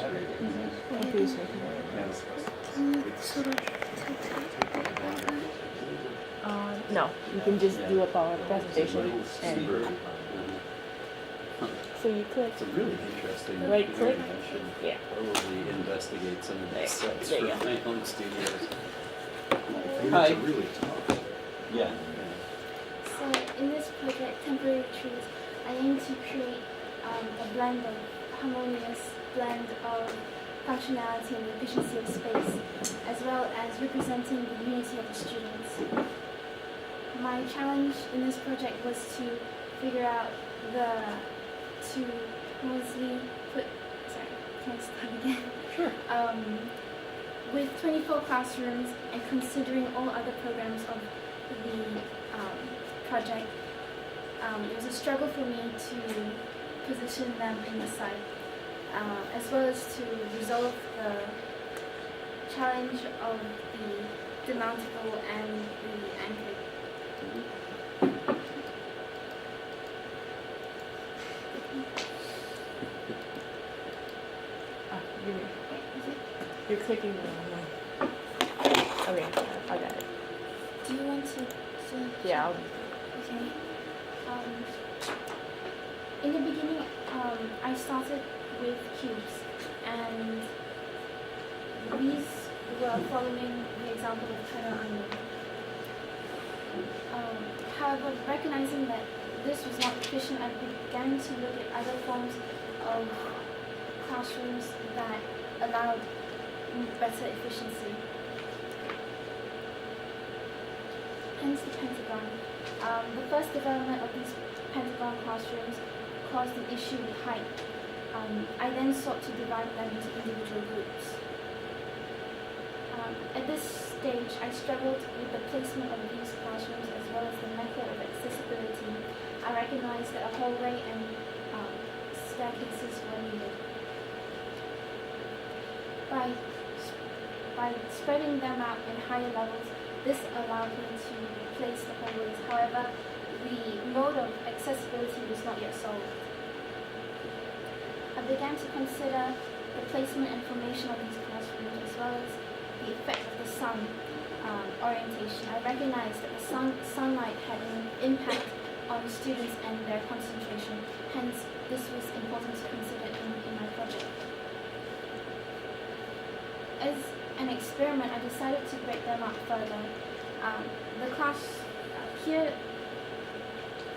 screen. Okay, so Sort of no, you can just do a presentation and so you click. It's a really interesting. Right click. I should Yeah. probably investigate some of There- these sets there for you go. my own studios. Hi. It's really tough. Yeah. So in this project, Temporary Trees, I aim to create a blend of harmonious blend of functionality and efficiency of space, as well as representing the unity of the students. My challenge in this project was to figure out to mostly put, sorry, can I start again? Sure. With 24 classrooms and considering all other programs of the project, it was a struggle for me to position them in the site, as well as to resolve the challenge of the demountable and the anchor. You're clicking the wrong one. Okay, I got it. Do you want to? Yeah. Okay. In the beginning, I started with cubes, and these were following the example of China Onion. However, recognizing that this was not efficient, I began to look at other forms of classrooms that allowed better efficiency. Hence the pentagon. The first development of these pentagon classrooms caused an issue with height. I then sought to divide them into individual groups. At this stage, I struggled with the placement of these classrooms as well as the method of accessibility. I recognized that a hallway and staircases were needed. By spreading them out in higher levels, this allowed me to place the hallways. However, the mode of accessibility was not yet solved. I began to consider the placement and formation of these classrooms as well as the effect of the sun orientation. I recognized that the sunlight had an impact on students and their concentration. Hence, this was important to consider in my project. As an experiment, I decided to break them up further.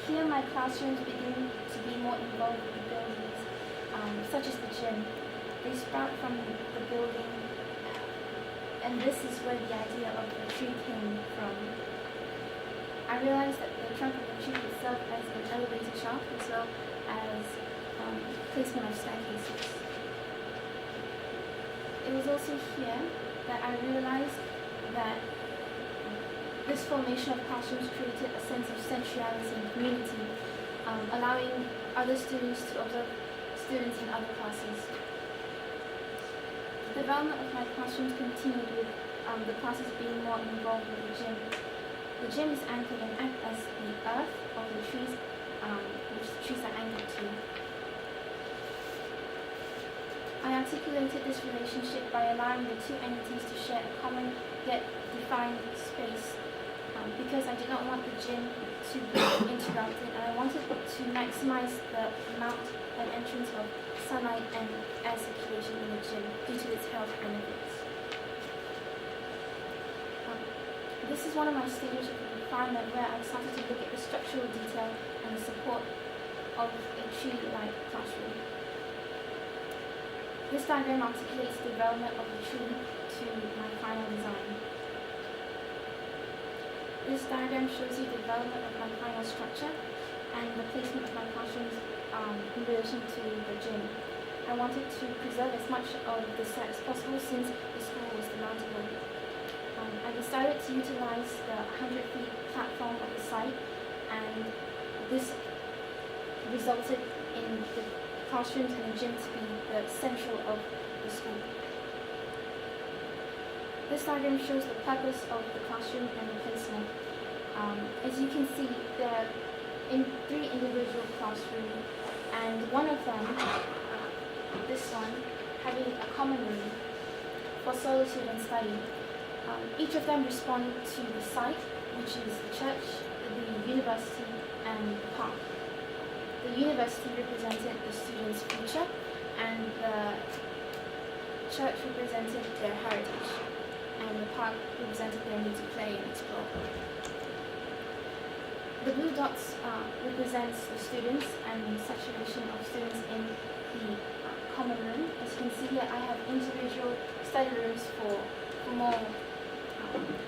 Here my classrooms begin to be more involved with the buildings, such as the gym. They sprout from the building, and this is where the idea of the tree came from. I realized that the trunk of the tree would serve as an elevator shaft as well as placement of staircases. It was also here that I realized that this formation of classrooms created a sense of centrality and community, allowing other students to observe students in other classes. The development of my classrooms continued with the classes being more involved with the gym. The gym is anchored and acts as the earth of the trees, which the trees are anchored to. I articulated this relationship by allowing the two entities to share a common yet defined space, because I did not want the gym to be interrupted, and I wanted to maximize the amount and entrance of sunlight and air circulation in the gym due to its health benefits. This is one of my stages of refinement where I started to look at the structural detail and the support of a tree-like classroom. This diagram articulates the development of the tree to my final design. This diagram shows you the development of my final structure and the placement of my classrooms in relation to the gym. I wanted to preserve as much of the site as possible since the school was demountable. I decided to utilize the 100 feet platform of the site, and this resulted in the classrooms and the gym to be the central of the school. This diagram shows the purpose of the classroom and the placement. As you can see, there are three individual classrooms, and one of them, this one, having common room for solitude and study. Each of them respond to the site, which is the church, the university, and the park. The university represented the students' future, and the church represented their heritage, and the park represented their need to play and explore. The blue dots represents the students and saturation of students in the common room. As you can see here, I have individual study rooms for more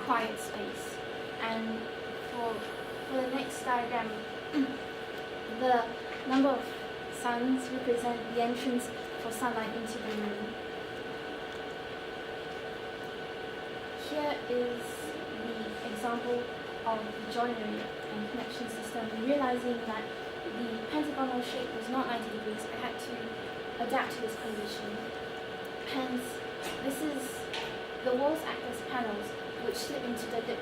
quiet space. And for the next diagram, the number of suns represent the entrance for sunlight into the room. Here is the example of the joinery and connection system. Realizing that the pentagonal shape was not 90 degrees, I had to adapt to this condition. Hence, the walls act as panels which slip into the lip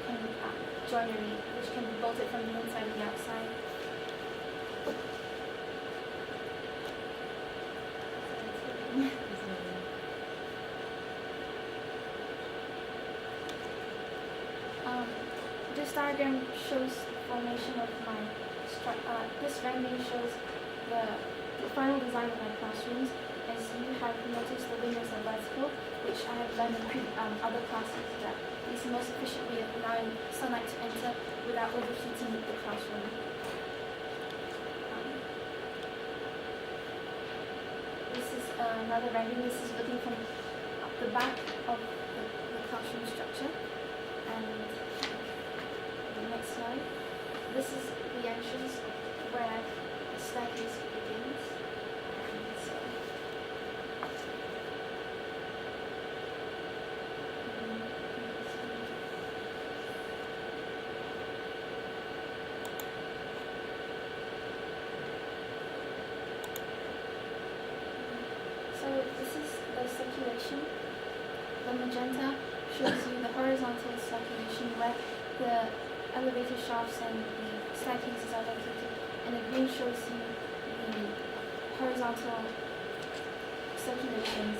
joinery, which can be bolted from the inside to the outside. This diagram shows the formation of my this rendering shows the final design of my classrooms. As you have noticed, the windows are vertical, which I have learned in other classes that is the most efficient way of allowing sunlight to enter without overheating the classroom. This is another rendering. This is looking from the back of the classroom structure. And the next slide. This is the entrance where the staircase begins. And so, this is the circulation. The magenta shows you the horizontal circulation where the elevator shafts and the staircases are located, and the green shows you the horizontal circulations.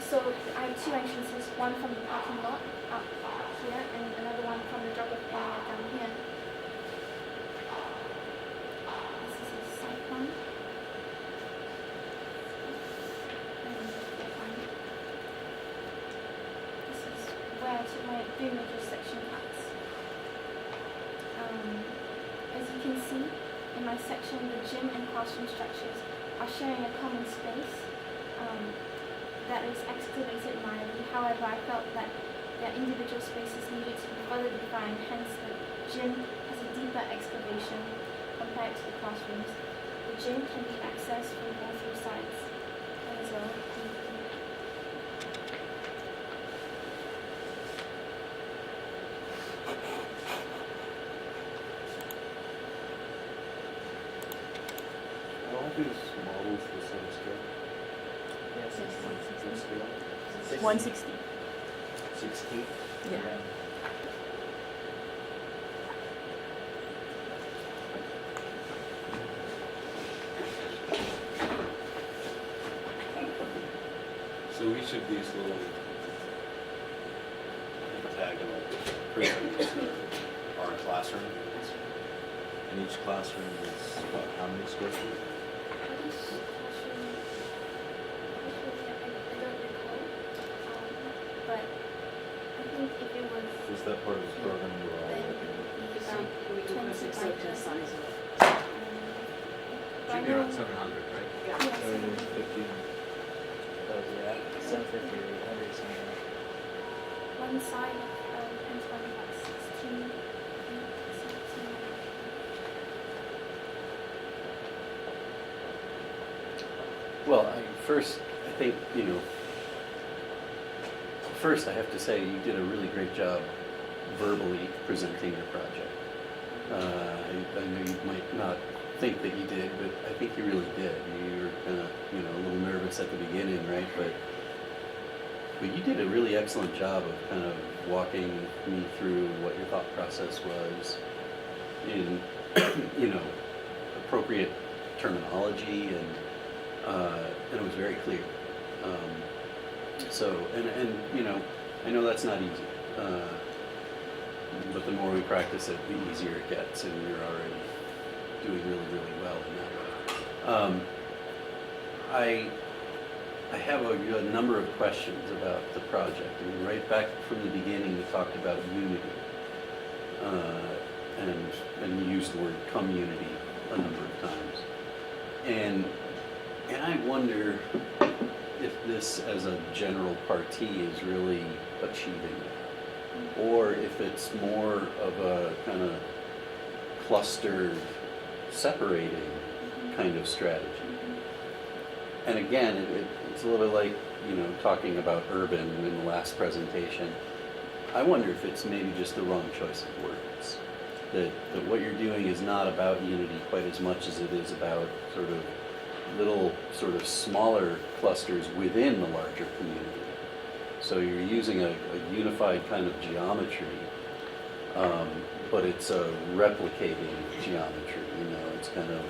So I have two entrances, one from the parking lot up here and another one from the drop-off area down here. This is a side one. Where I took my three major section cuts. As you can see, in my section, the gym and classroom structures are sharing a common space that is excavated mildly. However, I felt that their individual spaces needed to be further defined, hence the gym has a deeper excavation compared to the classrooms. The gym can be accessed from all three sides. As well. Are all these models the same scale? Yes, Same scale? 160. 60? Yeah. So each of these little hexagonal prisms are a classroom, and each classroom is about how many square feet? But I think if it was Is that part of this program you were all then looking it would be So about we do 20 this by like the 30. size of it. But I Should be around know- 700, right? Yeah. Yes. 50. Yeah, 750 or 800 something like that. One side of Pentagon about 16 feet, 17. Well, I think, first I have to say you did a really great job verbally presenting your project. I know you might not think that you did, but I think you really did. You were kind of, a little nervous at the beginning, right? But you did a really excellent job of kind of walking me through what your thought process was in, appropriate terminology, and it was very clear. So, and you know, I know that's not easy, but the more we practice it, the easier it gets, and you're already doing really, really well in that way. I have a number of questions about the project. I mean, right back from the beginning, we talked about unity, and you used the word community a number of times, and I wonder if this, as a general party, is really achieving that, or if it's more of a kind of clustered, separating kind of strategy. And again, it's a little bit like, you know, talking about urban in the last presentation. I wonder if it's maybe just the wrong choice of words. That what you're doing is not about unity quite as much as it is about sort of little sort of smaller clusters within the larger community. So you're using a unified kind of geometry, but it's a replicating geometry, you know, it's kind of,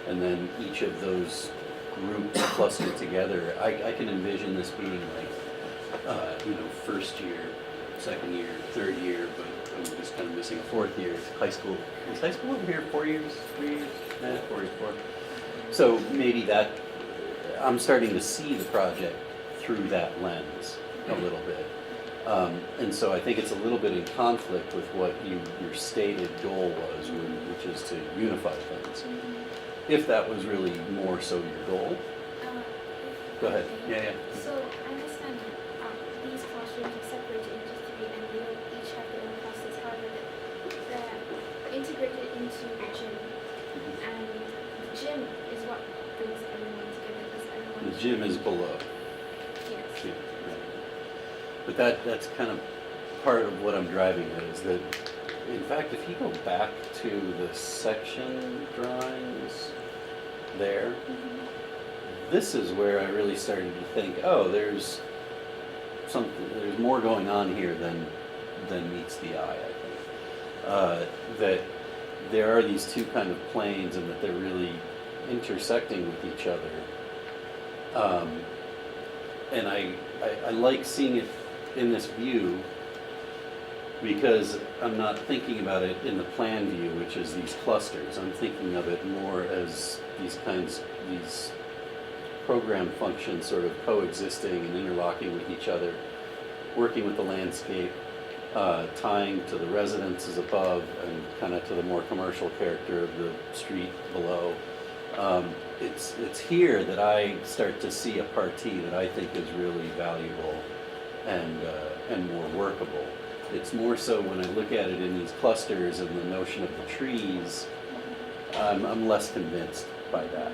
and then each of those groups clustered together. I can envision this being like, you know, first year, second year, third year, but I'm just kind of missing a fourth year. It's high school. Is high school over here 4 years, 3 years? 4 years, 4. So maybe that, I'm starting to see the project through that lens a little bit. And so I think it's a little bit in conflict with what your stated goal was, which is to unify things. If that was really more so your goal. Go ahead. Yeah. So I understand these classrooms are separated into 3 and they each have their own classes. However, they're integrated into the gym. And the gym is what brings everyone together. Because everyone The gym is below. Yes. Yeah, right. But that's kind of part of what I'm driving at, is that, in fact, if you go back to the section drawings there, this is where I really started to think, oh, there's more going on here than meets the eye, I think. That there are these two kind of planes and that they're really intersecting with each other. And I like seeing it in this view, because I'm not thinking about it in the plan view, which is these clusters. I'm thinking of it more as these program functions sort of coexisting and interlocking with each other, working with the landscape, tying to the residences above and kind of to the more commercial character of the street below. It's here that I start to see a partie that I think is really valuable and more workable. It's more so when I look at it in these clusters and the notion of the trees, I'm less convinced by that.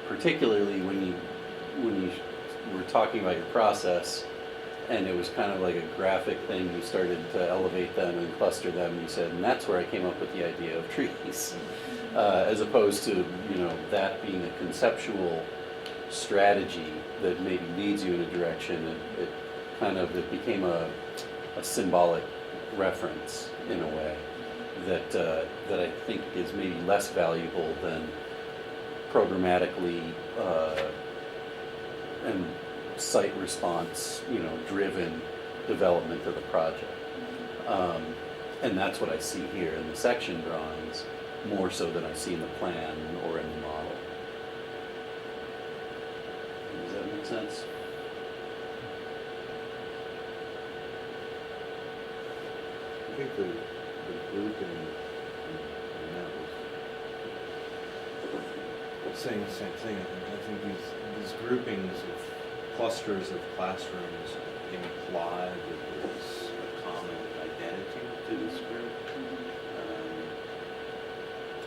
Particularly when you were talking about your process, and it was kind of like a graphic thing. You started to elevate them and cluster them. And you said, and that's where I came up with the idea of trees, as opposed to, you know, that being a conceptual strategy that maybe leads you in a direction. It became a symbolic reference in a way that I think is maybe less valuable than programmatically and site response, you know, driven development of the project. And that's what I see here in the section drawings, more so than I see in the plan or in the model. Does that make sense? I think the grouping, and that was saying the same thing. I think these groupings of clusters of classrooms imply that there's a common identity to this group.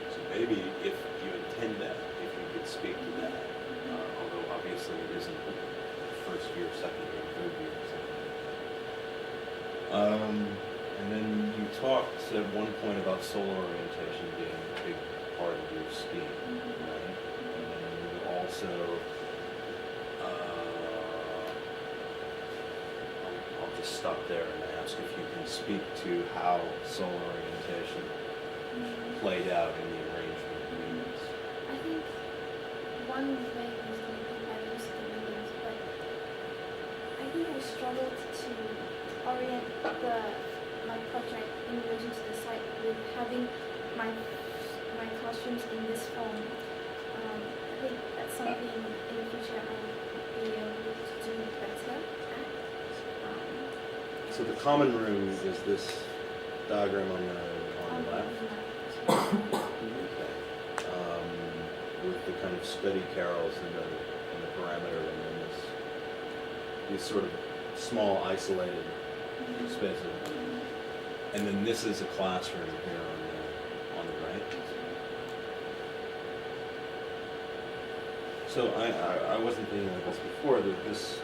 So maybe if you intend that, if you could speak to that, although obviously it isn't first year, second year, third year, something. And then you talked at one point about solar orientation being a big part of your scheme, right? And then you also, I'll just stop there and ask if you can speak to how solar orientation played out in the arrangement of units. I think one way was going to be by use of the windows, but struggled to orient my project in relation to the site with having my classrooms in this form. I think that's something in the future I'll be able to do better at. So the common room is this diagram on the left? Okay. With the kind of study carrels in the perimeter, and then these sort of small isolated spaces. And then this is a classroom here on the right. So I wasn't thinking like this before, that this,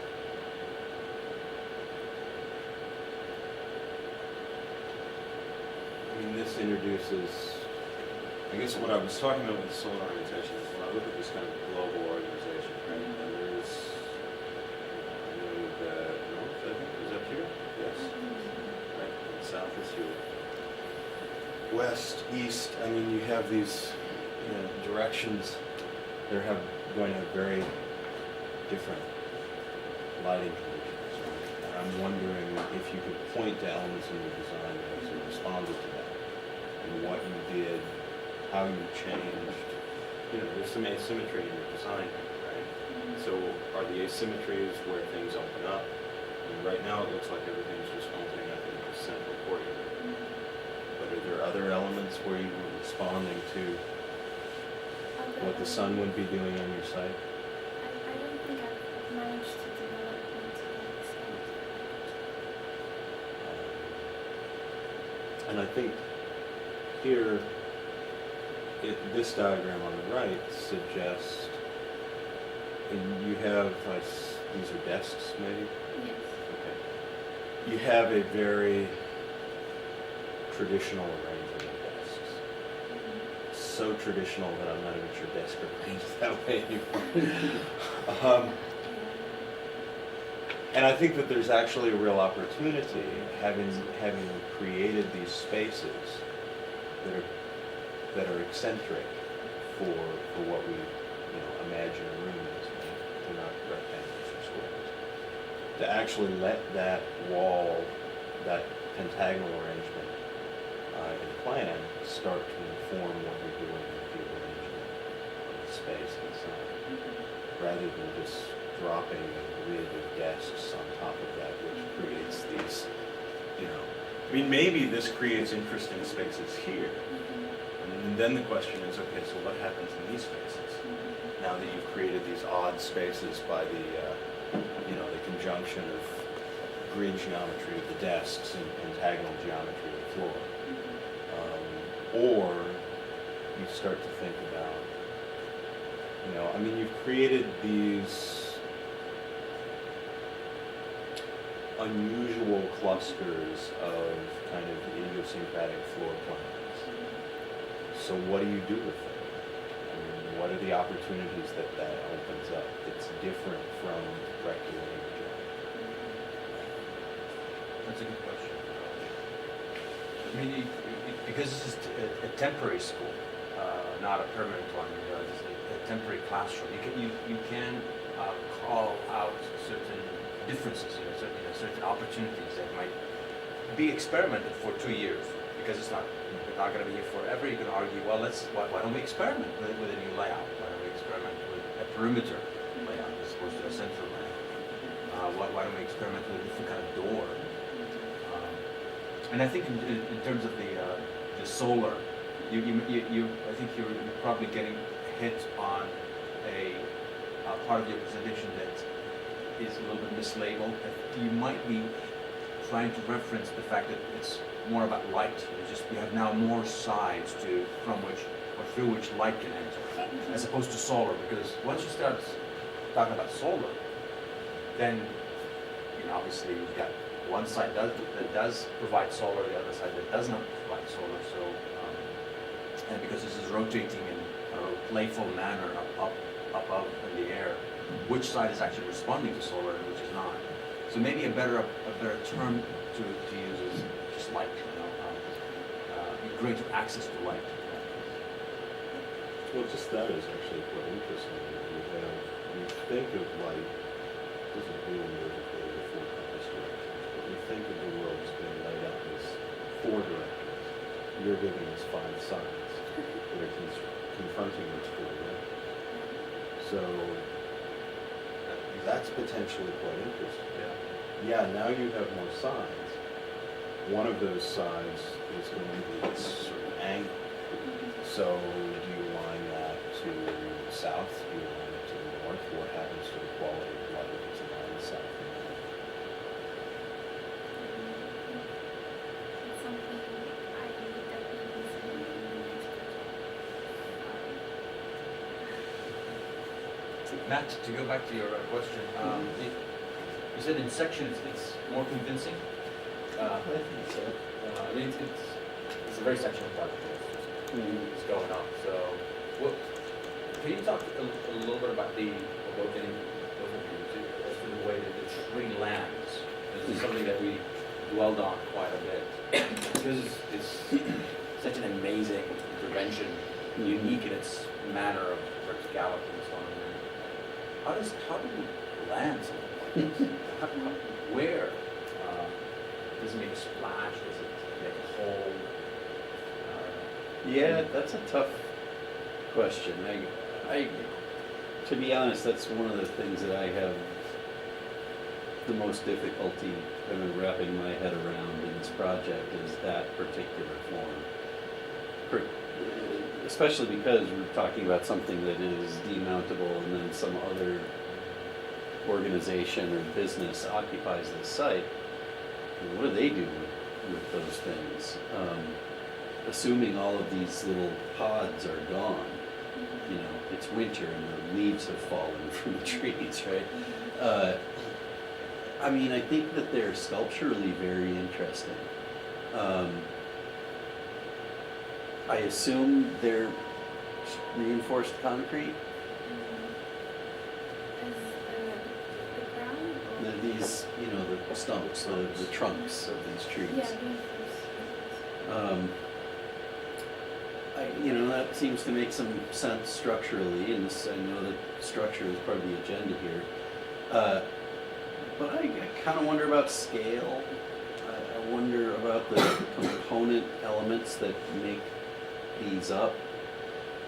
I mean, this introduces, I guess what I was talking about with solar orientation is when I look at this kind of global organization, right? And there's, I know the north, I think, is up here? Yes. Right, and south is here. West, east, I mean, you have these, directions. They're going to have very different lighting conditions. Right? And I'm wondering if you could point to elements in your design that actually responded to that, and what you did, how you changed. There's some asymmetry in your design, right? So are the asymmetries where things open up? And right now it looks like everything's just opening up into the central courtyard. But are there other elements where you were responding to what the sun would be doing on your site? I don't think I've managed to develop it to that extent. And I think here, this diagram on the right suggests, and you have, these are desks maybe? Yes. Okay. You have a very traditional arrangement of desks. So traditional that I'm not even sure desks are arranged that way anymore. And I think that there's actually a real opportunity, having created these spaces that are eccentric for what we imagine a room is. They're not rectangles or squares. To actually let that wall, that pentagonal arrangement in plan start to inform what you're doing with the arrangement of the space inside, rather than just dropping a grid of desks on top of that, which creates these, I mean, maybe this creates interesting spaces here. And then the question is, okay, so what happens in these spaces? Now that you've created these odd spaces by the conjunction of grid geometry of the desks and pentagonal geometry of the floor. Or you start to think about, I mean, you've created these unusual clusters of kind of idiosyncratic floor plans. So what do you do with them? I mean, what are the opportunities that opens up that's different from rectilinear geometry? That's a good question. I mean, because this is a temporary school, not a permanent one, it's a temporary classroom, you can call out certain differences, certain opportunities that might be experimented for 2 years, because it's not going to be here forever. You can argue, well, why don't we experiment with a new layout? Why don't we experiment with a perimeter layout as opposed to a central layout? Why don't we experiment with a different kind of door? And I think in terms of the solar, I think you're probably getting hit on a part of your presentation that is a little bit mislabeled. You might be trying to reference the fact that it's more about light. You have now more sides from which or through which light can enter, as opposed to solar. Because once you start talking about solar, then obviously you've got one side that does provide solar, the other side that does not provide solar. So, and because this is rotating in a playful manner up in the air, which side is actually responding to solar and which is not? So maybe a better term to use is just light. Greater access to light. Well, just that is actually quite interesting. You think of light as a being vertically before coming think of the world as being laid out as 4 directions. You're giving us 5 sides that are confronting those 4 directions. So that's potentially quite interesting. Yeah, now you have more sides. One of those sides is going to be this sort of angle. So do you line that to the south? Do you line it to the north? What happens to the quality of light if it's aligned south and north? It's something I would definitely consider in the next project. Matt, to go back to your question, you said in section it's more convincing. I think so. I mean, it's a very sectional project. It's going on. So, what can you talk a little bit about both of you, as to the way that the tree lands? This is something that we dwelled on quite a bit because it's such an amazing intervention, unique in its manner of verticality and so on. How do you land something like this? Where? Does it make a splash? Does it make a hole? Yeah, that's a tough question. To be honest, that's one of the things that I have the most difficulty kind of wrapping my head around in this project is that particular form. Especially because we're talking about something that is demountable and then some other organization or business occupies the site. What do they do with those things? Assuming all of these little pods are gone, you know, it's winter and the leaves have fallen from the trees, right? I mean, I think that they're sculpturally very interesting. I assume they're reinforced concrete. Is the ground or? These, you know, the stumps, the trunks of these trees. Yeah, reinforced. You know, that seems to make some sense structurally, and I know that structure is part of the agenda here. But I kind of wonder about scale. I wonder about the component elements that make these up.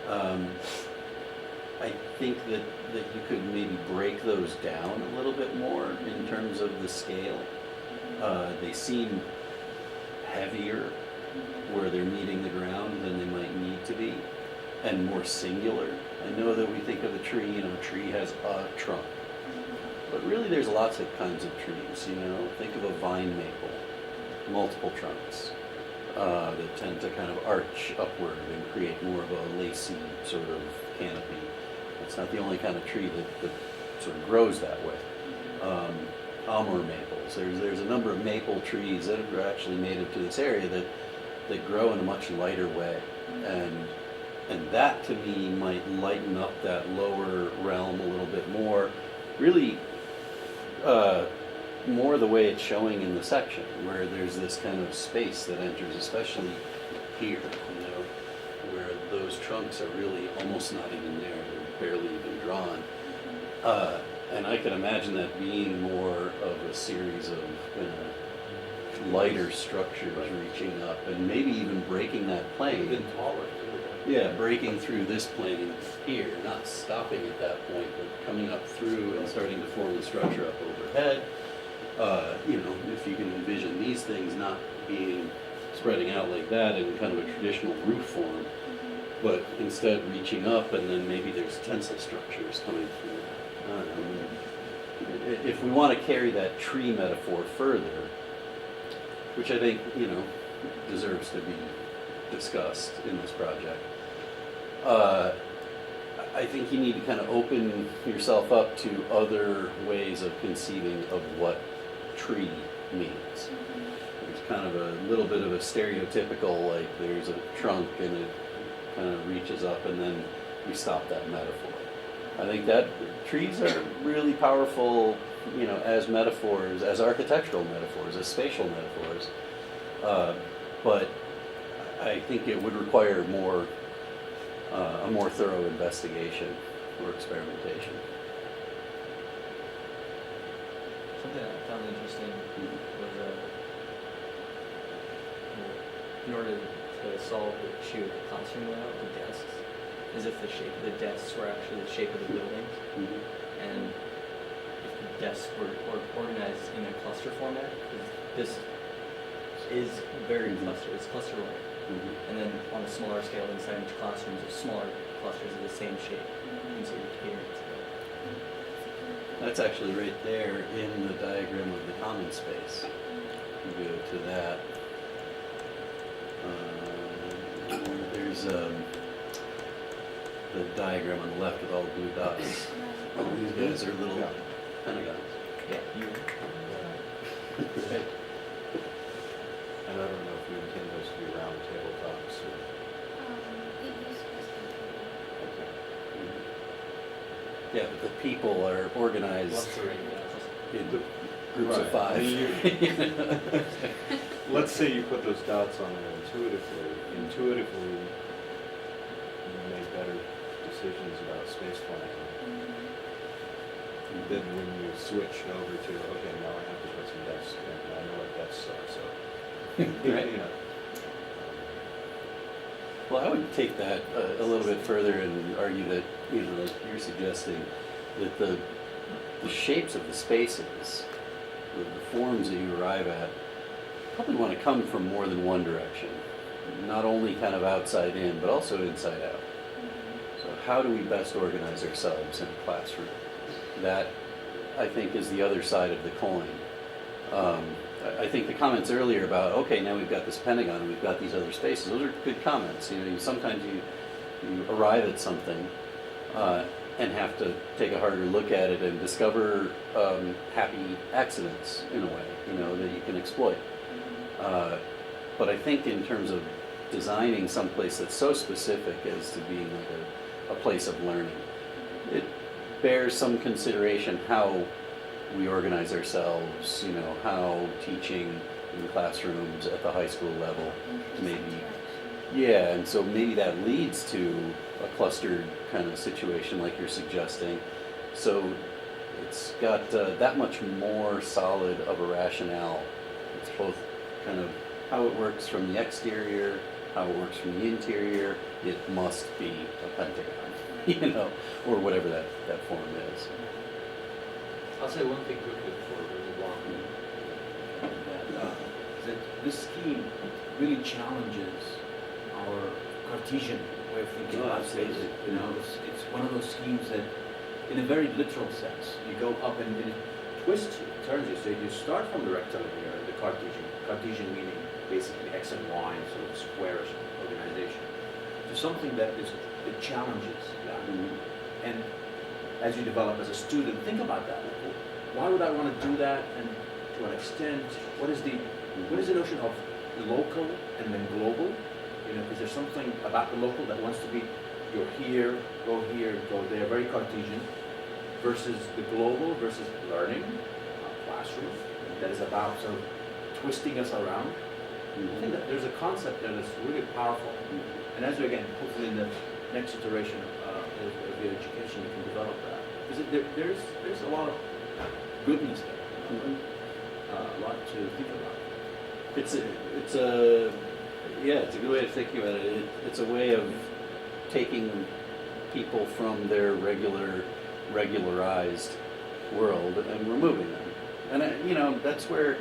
I think that you could maybe break those down a little bit more in terms of the scale. They seem heavier where they're meeting the ground than they might need to be, and more singular. I know that we think of a tree, you know, a tree has a trunk, but really there's lots of kinds of trees, you know. Think of a vine maple, multiple trunks that tend to kind of arch upward and create more of a lacy sort of canopy. It's not the only kind of tree that sort of grows that way. Amur maples, there's a number of maple trees that are actually native to this area that grow in a much lighter way, and that to me might lighten up that lower realm a little bit more, really more the way it's showing in the section, where there's this kind of space that enters, especially here, you know, where those trunks are really almost not even there, they're barely even drawn. And I can imagine that being more of a series of lighter structures reaching up and maybe even breaking that plane. Even taller too. Yeah, breaking through this plane here, not stopping at that point, but coming up through and starting to form the structure up overhead. You know, if you can envision these things not being spreading out like that in kind of a traditional roof form, but instead reaching up, and then maybe there's tensile structures coming through. I don't know. If we want to carry that tree metaphor further, which I think, you know, deserves to be discussed in this project, I think you need to kind of open yourself up to other ways of conceiving of what tree means. There's kind of a little bit of a stereotypical, like there's a trunk and it kind of reaches up and then we stop that metaphor. I think that trees are really powerful, you know, as metaphors, as architectural metaphors, as spatial metaphors. But I think it would require a more thorough investigation or experimentation. Something I found interesting was in order to solve the issue of the classroom layout, the desks, is if the shape of the desks were actually the shape of the buildings, Mhm. and if the desks were organized in a cluster format, because this is very Mhm. it's cluster-like. Mhm. And then on a smaller scale inside each classroom, there's smaller clusters of the same shape, and so you're catering to that. That's actually right there in the diagram of the common space. You go to that. There's the diagram on the left with all the blue dots. These guys are little Yeah. pentagons. Yeah, you. And I don't know if you intend those to be round tabletops or. It used to Okay. Yeah, but the people are organized Clustering, yeah. in groups of Right. 5. Let's say you put those dots on there intuitively you make better decisions about space planning than when you switch over to, okay, now I have to put some desks in, and I know what desks are, so. Right. You know. Well, I would take that a little bit further and argue that, like you're suggesting, that the shapes of the spaces, the forms that you arrive at, probably want to come from more than one direction. Not only kind of outside in, but also inside out. So how do we best organize ourselves in a classroom? That, I think, is the other side of the coin. I think the comments earlier about, okay, now we've got this pentagon and we've got these other spaces, those are good comments. Sometimes you arrive at something and have to take a harder look at it and discover happy accidents in a way, that you can exploit. But I think in terms of designing someplace that's so specific as to being like a place of learning, it bears some consideration how we organize ourselves, how teaching in classrooms at the high school level, maybe. Yeah, and so maybe that leads to a clustered kind of situation like you're suggesting. So it's got that much more solid of a rationale. It's both kind of how it works from the exterior, how it works from the interior. It must be a pentagon, or whatever that form is. I'll say one thing quickly before we move on. That this scheme really challenges our Cartesian way of thinking Oh, about space. absolutely. It's one of those schemes that, in a very literal sense, you go up and it twists you, turns you. So you start from the rectilinear, the Cartesian meaning basically X and Y, sort of squarish organization, to something that challenges that. And as you develop as a student, think about that. Why would I want to do that? And to an extent, what is the notion of local and then global? Is there something about the local that wants to be, you're here, go there, very Cartesian, versus the global, versus learning, classroom, that is about sort of twisting us around? I think that there's a concept there that's really powerful. And as you, again, hopefully in the next iteration of your education, you can develop that. Because there's a lot of goodness there, a lot to think about. It's a good way of thinking about it. It's a way of taking people from their regularized world and removing them. And that's where